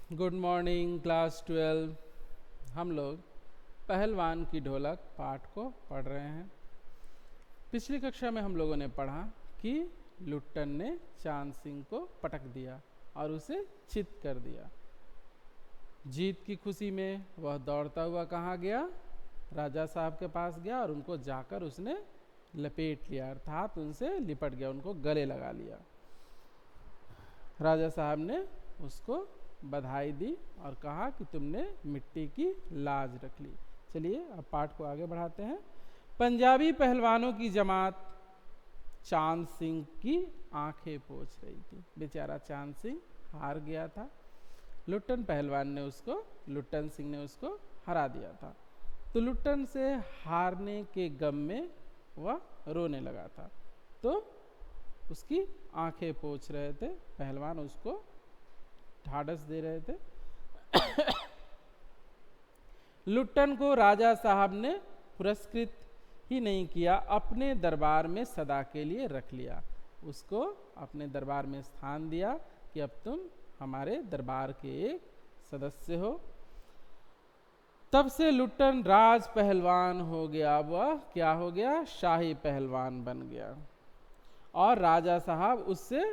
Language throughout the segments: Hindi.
Good morning class 12। हम लोग पहलवान की ढोलक पाठ को पढ़ रहे हैं। पिछली कक्षा में हम लोगों ने पढ़ा कि लुट्टन ने चांद सिंह को पटक दिया और उसे चित कर दिया। जीत की खुशी में वह दौड़ता हुआ कहाँ गया? राजा साहब के पास गया और उनको जाकर उसने लपेट लिया, अर्थात उनसे लिपट गया, उनको गले लगा लिया। राजा साहब ने उसको बधाई दी और कहा कि तुमने मिट्टी की लाज रख ली। चलिए अब पाठ को आगे बढ़ाते हैं। पंजाबी पहलवानों की जमात चांद सिंह की आंखें पोंछ रही थी। बेचारा चांद सिंह हार गया था। लुट्टन सिंह ने उसको हरा दिया था। तो लुट्टन से हारने के गम में वह रोने लगा था, तो उसकी आंखें पोंछ रहे थे पहलवान, उसको ढाढ़स दे रहे थे। लुट्टन को राजा साहब ने पुरस्कृत ही नहीं किया, अपने दरबार में सदा के लिए रख लिया। उसको अपने दरबार में स्थान दिया कि अब तुम हमारे दरबार के एक सदस्य हो। तब से लुट्टन राज पहलवान हो गया। वह क्या हो गया? शाही पहलवान बन गया। और राजा साहब उससे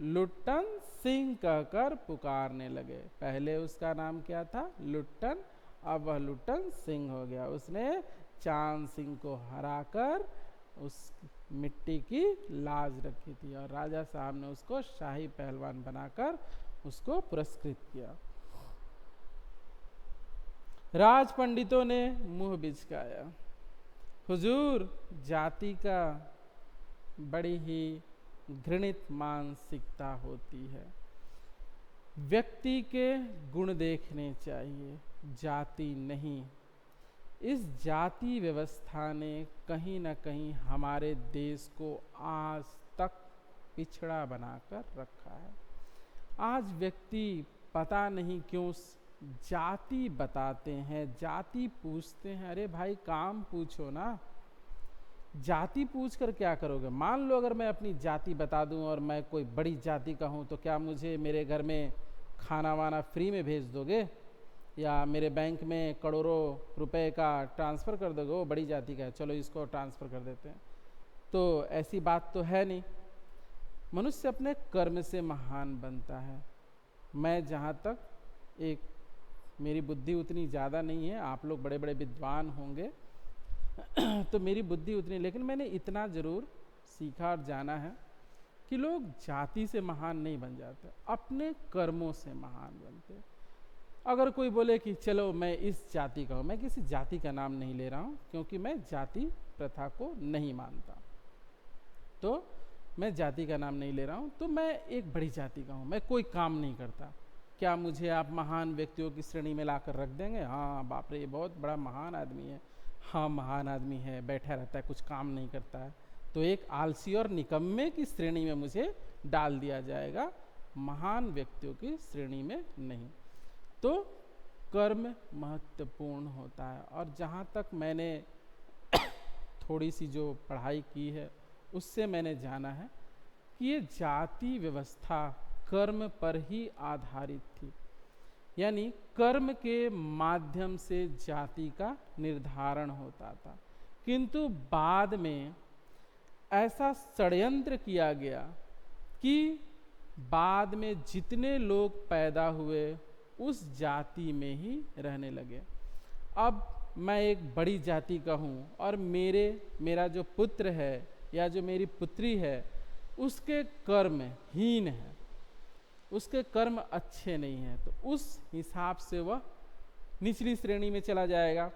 लुट्टन सिंह कहकर पुकारने लगे। पहले उसका नाम क्या था? लुट्टन। अब वह लुट्टन सिंह हो गया। उसने चांद सिंह को हराकर उस मिट्टी की लाज रखी थी और राजा साहब ने उसको शाही पहलवान बनाकर उसको पुरस्कृत किया। राज पंडितों ने मुंह बिचकाया। हुजूर, जाति का बड़ी ही घृणित मानसिकता होती है। व्यक्ति के गुण देखने चाहिए, जाति नहीं। इस जाति व्यवस्था ने कहीं न कहीं हमारे देश को आज तक पिछड़ा बनाकर रखा है। आज व्यक्ति पता नहीं क्यों जाति बताते हैं, जाति पूछते हैं। अरे भाई, काम पूछो ना। जाति पूछ कर क्या करोगे? मान लो अगर मैं अपनी जाति बता दूं और मैं कोई बड़ी जाति का हूं, तो क्या मुझे मेरे घर में खाना वाना फ्री में भेज दोगे? या मेरे बैंक में करोड़ों रुपए का ट्रांसफ़र कर दोगे? वो बड़ी जाति का है, चलो इसको ट्रांसफ़र कर देते हैं। तो ऐसी बात तो है नहीं। मनुष्य अपने कर्म से महान बनता है। मैं जहाँ तक मेरी बुद्धि उतनी ज़्यादा नहीं है, आप लोग बड़े बड़े विद्वान होंगे तो मेरी बुद्धि उतनी, लेकिन मैंने इतना जरूर सीखा और जाना है कि लोग जाति से महान नहीं बन जाते, अपने कर्मों से महान बनते। अगर कोई बोले कि चलो मैं इस जाति का हूँ, मैं किसी जाति का नाम नहीं ले रहा हूँ क्योंकि मैं जाति प्रथा को नहीं मानता, तो मैं जाति का नाम नहीं ले रहा हूँ, तो मैं एक बड़ी जाति का हूँ, मैं कोई काम नहीं करता। क्या मुझे आप महान व्यक्तियों की श्रेणी में लाकर रख देंगे? हाँ, बाप रे, ये बहुत बड़ा महान आदमी है। हाँ, महान आदमी है, बैठा रहता है, कुछ काम नहीं करता है, तो एक आलसी और निकम्मे की श्रेणी में मुझे डाल दिया जाएगा, महान व्यक्तियों की श्रेणी में नहीं। तो कर्म महत्वपूर्ण होता है। और जहाँ तक मैंने थोड़ी सी जो पढ़ाई की है उससे मैंने जाना है कि ये जाति व्यवस्था कर्म पर ही आधारित थी, यानी कर्म के माध्यम से जाति का निर्धारण होता था। किंतु बाद में ऐसा षड्यंत्र किया गया कि बाद में जितने लोग पैदा हुए उस जाति में ही रहने लगे। अब मैं एक बड़ी जाति का हूँ और मेरा जो पुत्र है या जो मेरी पुत्री है उसके कर्म हीन है, उसके कर्म अच्छे नहीं हैं, तो उस हिसाब से वह निचली श्रेणी में चला जाएगा।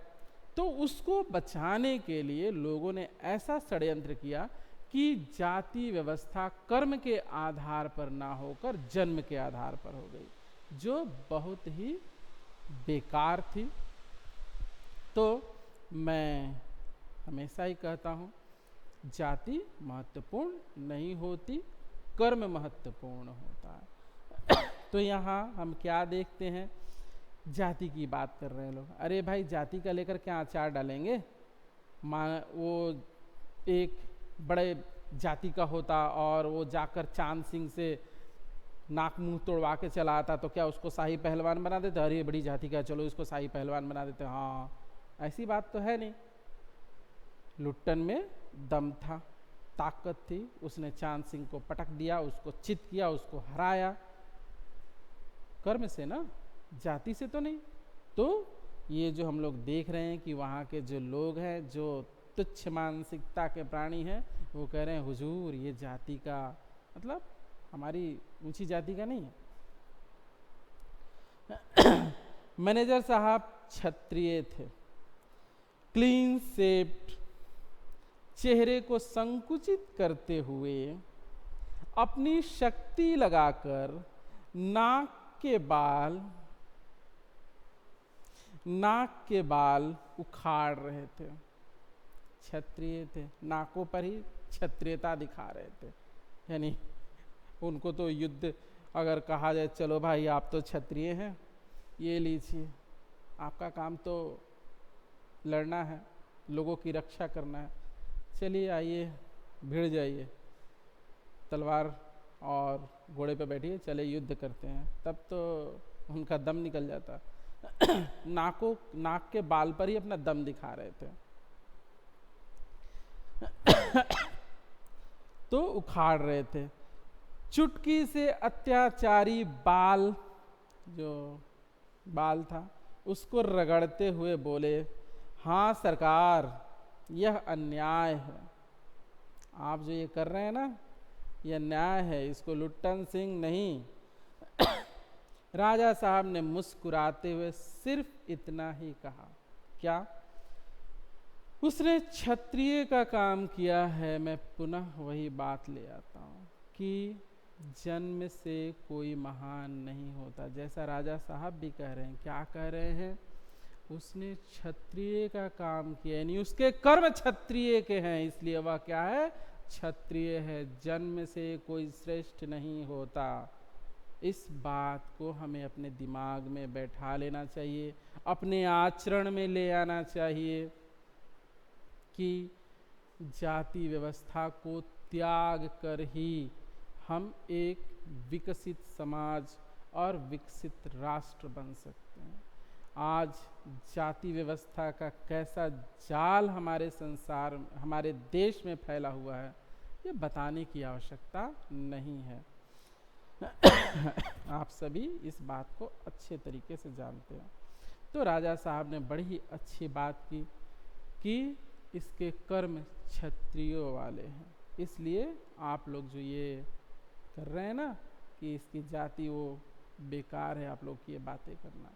तो उसको बचाने के लिए लोगों ने ऐसा षड्यंत्र किया कि जाति व्यवस्था कर्म के आधार पर ना होकर जन्म के आधार पर हो गई, जो बहुत ही बेकार थी। तो मैं हमेशा ही कहता हूँ, जाति महत्वपूर्ण नहीं होती, कर्म महत्वपूर्ण होता है। तो यहाँ हम क्या देखते हैं? जाति की बात कर रहे हैं लोग। अरे भाई, जाति का लेकर क्या अचार डालेंगे? वो एक बड़े जाति का होता और वो जाकर चांद सिंह से नाक मुंह तोड़वा के चला आता तो क्या उसको शाही पहलवान बना देते? अरे बड़ी जाति का, चलो इसको शाही पहलवान बना देते। हाँ, ऐसी बात तो है नहीं। लुट्टन में दम था, ताकत थी, उसने चांद सिंह को पटक दिया, उसको चित किया, उसको हराया। कर्म से ना, जाति से तो नहीं। तो ये जो हम लोग देख रहे हैं कि वहाँ के जो लोग हैं, जो तुच्छ मानसिकता के प्राणी हैं, वो कह रहे हैं हुजूर ये जाति का मतलब हमारी ऊंची जाति का नहीं है। मैनेजर साहब क्षत्रिय थे, क्लीन शेप्ड, चेहरे को संकुचित करते हुए अपनी शक्ति लगाकर नाक के बाल उखाड़ रहे थे। क्षत्रिय थे, नाकों पर ही क्षत्रियता दिखा रहे थे। यानी उनको तो युद्ध अगर कहा जाए, चलो भाई आप तो क्षत्रिय हैं, ये लीजिए, आपका काम तो लड़ना है, लोगों की रक्षा करना है, चलिए आइए भिड़ जाइए, तलवार और घोड़े पे बैठिए, चले युद्ध करते हैं। तब तो उनका दम निकल जाता। नाक के बाल पर ही अपना दम दिखा रहे थे। तो उखाड़ रहे थे। चुटकी से अत्याचारी जो बाल था उसको रगड़ते हुए बोले, हाँ सरकार, यह अन्याय है, आप जो ये कर रहे हैं ना, यह अन्याय है, इसको लुट्टन सिंह नहीं। राजा साहब ने मुस्कुराते हुए सिर्फ इतना ही कहा। क्या? उसने क्षत्रिय का काम किया है। मैं पुनः वही बात ले आता हूँ कि जन्म से कोई महान नहीं होता। जैसा राजा साहब भी कह रहे हैं, क्या कह रहे हैं? उसने क्षत्रिय का काम किया, यानी उसके कर्म क्षत्रिय के हैं, इसलिए वह क्या है? क्षत्रिय है। जन्म से कोई श्रेष्ठ नहीं होता। इस बात को हमें अपने दिमाग में बैठा लेना चाहिए, अपने आचरण में ले आना चाहिए कि जाति व्यवस्था को त्याग कर ही हम एक विकसित समाज और विकसित राष्ट्र बन सकते हैं। आज जाति व्यवस्था का कैसा जाल हमारे संसार, हमारे देश में फैला हुआ है, ये बताने की आवश्यकता नहीं है। आप सभी इस बात को अच्छे तरीके से जानते हैं। तो राजा साहब ने बड़ी ही अच्छी बात की कि इसके कर्म क्षत्रियों वाले हैं, इसलिए आप लोग जो ये कर रहे हैं ना कि इसकी जाति वो बेकार है, आप लोग की ये बातें करना,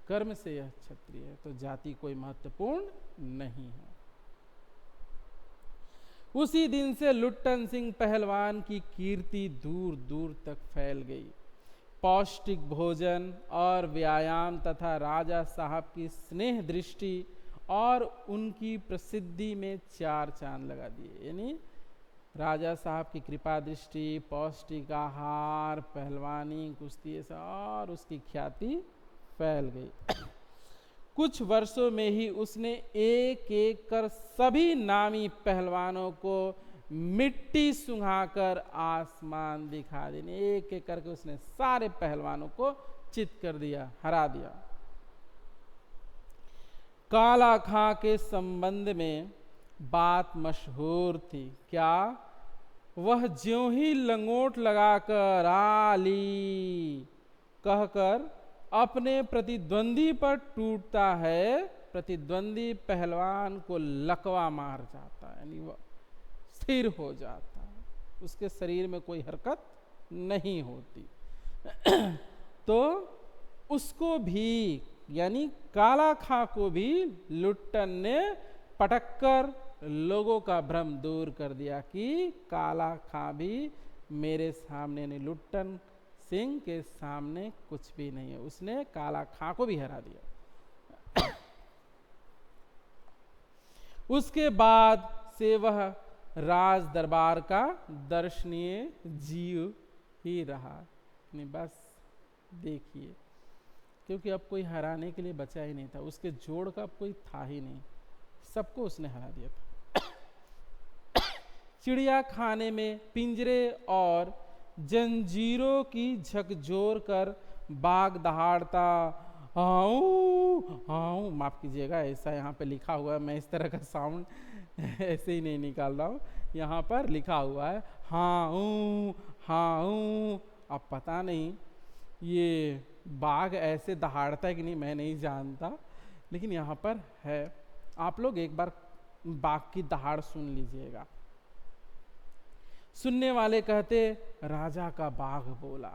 कर्म से यह क्षत्रिय है, तो जाति कोई महत्वपूर्ण नहीं है। उसी दिन से लुट्टन सिंह पहलवान की कीर्ति दूर दूर तक फैल गई। पौष्टिक भोजन और व्यायाम तथा राजा साहब की स्नेह दृष्टि और उनकी प्रसिद्धि में चार चांद लगा दिए। यानी राजा साहब की कृपा दृष्टि, पौष्टिक आहार, पहलवानी, कुश्ती और उसकी ख्याति फैल गई। कुछ वर्षों में ही उसने एक एक कर सभी नामी पहलवानों को मिट्टी सुंघाकर आसमान दिखा देने, एक एक करके उसने सारे पहलवानों को चित कर दिया, हरा दिया। काला खां के संबंध में बात मशहूर थी। क्या? वह ज्यों ही लंगोट लगाकर आली कहकर अपने प्रतिद्वंदी पर टूटता है, प्रतिद्वंदी पहलवान को लकवा मार जाता है, यानी वह स्थिर हो जाता है, उसके शरीर में कोई हरकत नहीं होती। तो उसको भी, यानी काला खां को भी लुट्टन ने पटककर लोगों का भ्रम दूर कर दिया कि काला खां भी मेरे सामने, यानी लुट्टन सिंह के सामने कुछ भी नहीं है। उसने काला खां को भी हरा दिया। उसके बाद से वह राज दरबार का दर्शनीय जीव ही रहा। नहीं, बस देखिए, क्योंकि अब कोई हराने के लिए बचा ही नहीं था, उसके जोड़ का अब कोई था ही नहीं, सबको उसने हरा दिया था। चिड़िया खाने में पिंजरे और जंजीरों की झकझोर कर बाघ दहाड़ता हाऊ हाऊ, माफ कीजिएगा ऐसा यहाँ पे लिखा हुआ है, मैं इस तरह का साउंड ऐसे ही नहीं निकाल रहा हूँ, यहाँ पर लिखा हुआ है हाऊ हाऊ। अब पता नहीं ये बाघ ऐसे दहाड़ता है कि नहीं, मैं नहीं जानता, लेकिन यहाँ पर है। आप लोग एक बार बाघ की दहाड़ सुन लीजिएगा। सुनने वाले कहते राजा का बाघ बोला,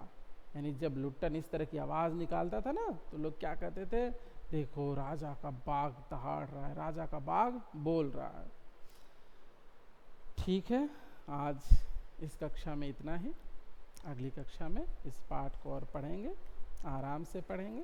यानी जब लुट्टन इस तरह की आवाज निकालता था ना, तो लोग क्या कहते थे, देखो राजा का बाघ दहाड़ रहा है, राजा का बाघ बोल रहा है। ठीक है, आज इस कक्षा में इतना ही। अगली कक्षा में इस पाठ को और पढ़ेंगे, आराम से पढ़ेंगे।